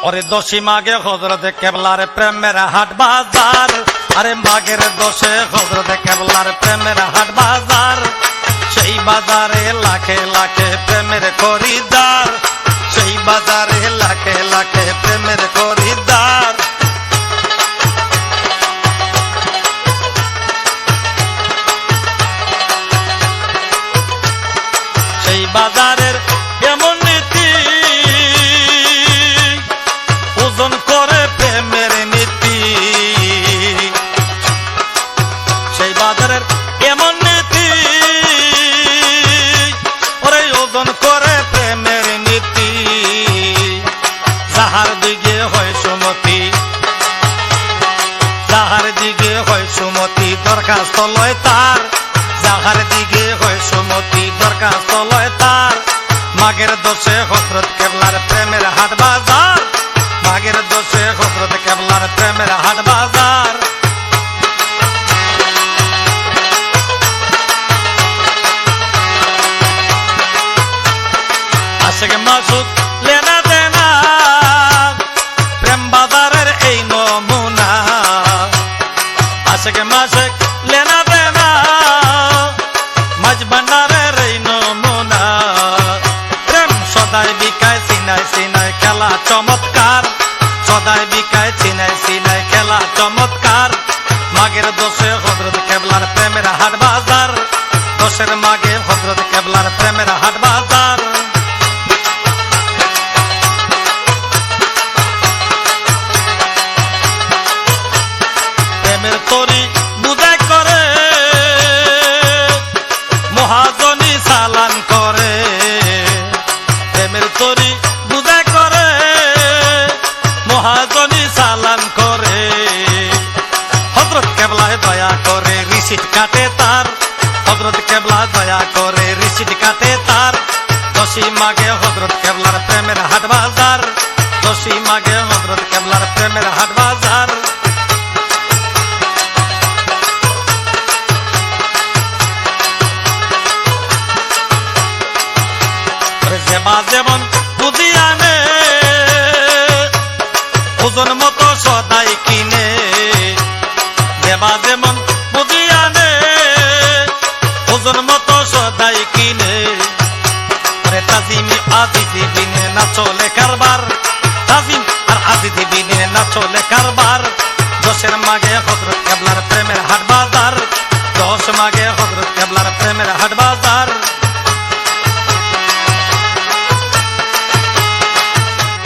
ওরে দোষী মাগে হযরতে কেবলার প্রেমের হাট বাজার, আরে মাগের দোষে হযরতে কেবলার প্রেমের হাট বাজার, সেই বাজারে লাখে লাখে প্রেমের খরিদার, সেই বাজারে লাখে লাখে প্রেমের খরিদার। সেই বাজারের এমন নীতি ওজন করে প্রেমের নীতি, সেই বাজারের এমন নীতি ওরে ওজন করে প্রেমের নীতি। যাহার দিকে হয় সুমতি, যাহার দিকে হয় সুমতি দরখাস্ত লয় তার, যাহার দিকে হয় সুমতি দরখাস্ত লয় তার। মাগের দোষে হযরত কেবলার প্রেমের হাট বাজার, মাগের দোষে হযরত কেবলার প্রেমের হাট বাজার। আশিক মাসুদ লেনা দেনা প্রেম বাজারের এই নমুনা, আশিক মাসুদ লেনা দেনা মাঝ ভান্ডারের এই নমুনা। প্রেম সদাই বিকায় সিনাই সিনাই খেলা চমৎকার, সদাই বিকায় সিনাই সিনাই খেলা চমৎকার। মাগের দোষে হযরত কেবলার প্রেমের হাট বাজার, দোষের মাগে হযরত কেবলার প্রেমের হাট বাজার। প্রেমের তরি বুঝাই করে মহাজনী চালান করে, প্রেমের তরি বুঝাই করে মহাজনী চালান করে। হযরত কেবলায় দয়া করে রিসিট কাটে তার, হযরত কেবলা দয়া করে রিসিট কাটে তার। দোষী মাগে হযরত কেবলার প্রেমের হাট বাজার, দোষী মাগে হযরত কেবলার প্রেমের হাট বাজার। যেবা যেমন পুঁজি আনে ওজন মতো সদাই কিনে, যেবা যেমন পুঁজি আনে ওজন মতো সদাই কিনে। তাজিমি আজিজি বিনে না চলে কারবার, তাজিম আর আজিজি বিনে না চলে কারবার। দোষের মাগে হযরত